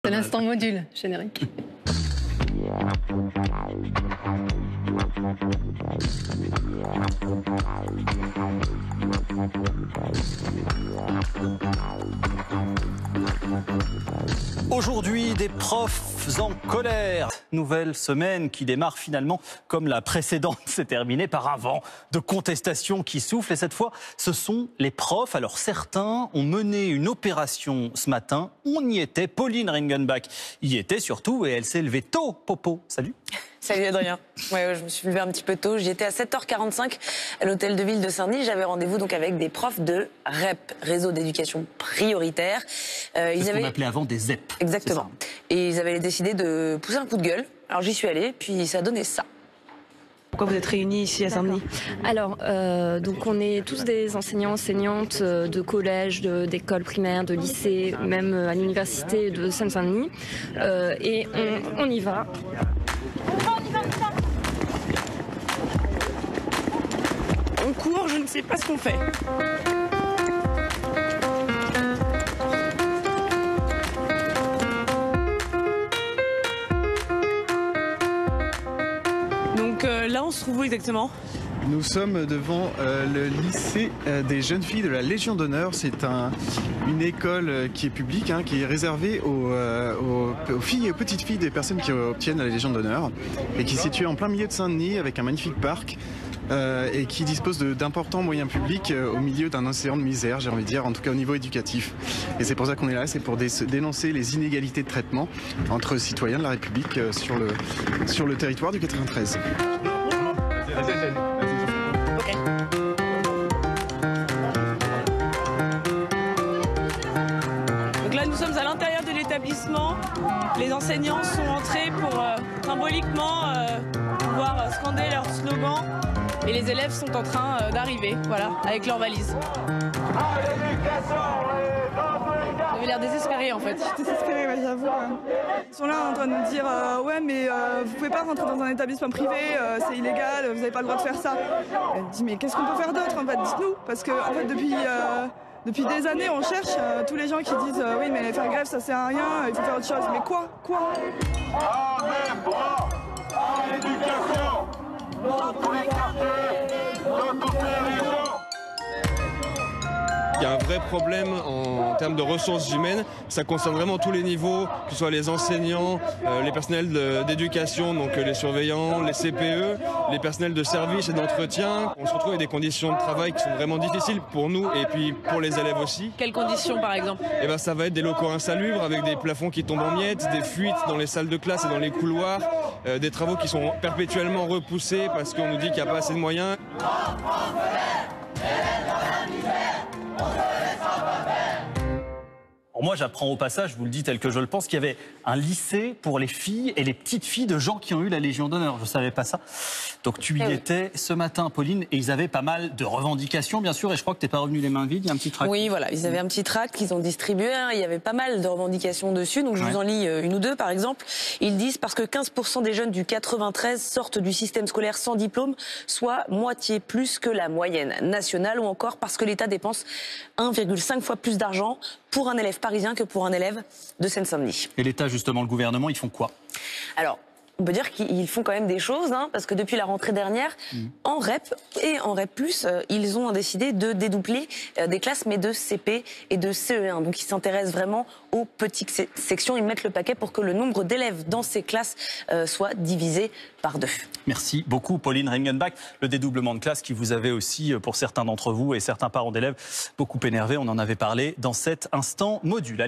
C'est l'instant module, générique. Aujourd'hui, des profs en colère. Nouvelle semaine qui démarre finalement comme la précédente s'est terminée par un vent de contestation qui souffle. Et cette fois, ce sont les profs. Alors certains ont mené une opération ce matin. On y était. Pauline Ringenbach y était surtout et elle s'est levée tôt. Popo, salut. Salut Adrien. Ouais, je me suis levée un petit peu tôt. J'y étais à 7h45 à l'hôtel de ville de Saint-Denis. J'avais rendez-vous donc avec des profs de REP, Réseau d'éducation prioritaire. C'est ce qu'on appelait avant des ZEP. Exactement. Et ils avaient décidé de pousser un coup de gueule. Alors j'y suis allée, puis ça a donné ça. Pourquoi vous êtes réunis ici à Saint-Denis? Alors, donc on est tous des enseignants, enseignantes de collège, d'école primaire, de lycée, même à l'université de Seine-Saint-Denis. Et on y va. On court, je ne sais pas ce qu'on fait. Donc là, on se trouve où exactement? Nous sommes devant le lycée des jeunes filles de la Légion d'honneur. C'est une école qui est publique, qui est réservée aux filles et aux petites filles des personnes qui obtiennent la Légion d'honneur et qui est située en plein milieu de Saint-Denis avec un magnifique parc et qui dispose d'importants moyens publics au milieu d'un océan de misère, j'ai envie de dire, en tout cas au niveau éducatif. Et c'est pour ça qu'on est là, c'est pour dénoncer les inégalités de traitement entre citoyens de la République sur le territoire du 93. Donc là, nous sommes à l'intérieur de l'établissement. Les enseignants sont entrés pour symboliquement pouvoir scander leur slogan. Et les élèves sont en train d'arriver, voilà, avec leurs valises. Vous avez l'air désespérés en fait. Désespérés, ouais, j'avoue. Ils sont là en train de nous dire ouais mais vous pouvez pas rentrer dans un établissement privé, c'est illégal, vous n'avez pas le droit de faire ça. Elle dit mais qu'est-ce qu'on peut faire d'autre en fait, dites-nous, parce que en fait depuis des années on cherche tous les gens qui disent oui mais faire grève ça sert à rien, il faut faire autre chose. Mais quoi? À l'éducation, dans tous les quartiers, dans toutes les régions. Il y a un vrai problème en termes de ressources humaines. Ça concerne vraiment tous les niveaux, que ce soit les enseignants, les personnels d'éducation, donc les surveillants, les CPE, les personnels de service et d'entretien. On se retrouve avec des conditions de travail qui sont vraiment difficiles pour nous et puis pour les élèves aussi. Quelles conditions par exemple? Et ben, ça va être des locaux insalubres avec des plafonds qui tombent en miettes, des fuites dans les salles de classe et dans les couloirs, des travaux qui sont perpétuellement repoussés parce qu'on nous dit qu'il n'y a pas assez de moyens. Moi, j'apprends au passage, je vous le dis tel que je le pense, qu'il y avait un lycée pour les filles et les petites filles de gens qui ont eu la Légion d'honneur. Je ne savais pas ça. Donc tu y étais ce matin, Pauline, et ils avaient pas mal de revendications, bien sûr, et je crois que tu n'es pas revenu les mains vides, il y a un petit tract. Oui, voilà, ils avaient un petit tract qu'ils ont distribué, il y avait pas mal de revendications dessus, donc je vous en lis une ou deux par exemple. Ils disent parce que 15% des jeunes du 93 sortent du système scolaire sans diplôme, soit moitié plus que la moyenne nationale, ou encore parce que l'État dépense 1,5 fois plus d'argent pour un élève parisien que pour un élève de Seine-Saint-Denis. Et l'État, justement, le gouvernement, ils font quoi? Alors, on peut dire qu'ils font quand même des choses, parce que depuis la rentrée dernière, en REP et en REP+, ils ont décidé de dédoubler des classes, mais de CP et de CE1. Donc ils s'intéressent vraiment aux petites sections, ils mettent le paquet pour que le nombre d'élèves dans ces classes soit divisé par 2. Merci beaucoup, Pauline Ringenbach. Le dédoublement de classe qui vous avait aussi, pour certains d'entre vous et certains parents d'élèves, beaucoup énervé. On en avait parlé dans cet instant module.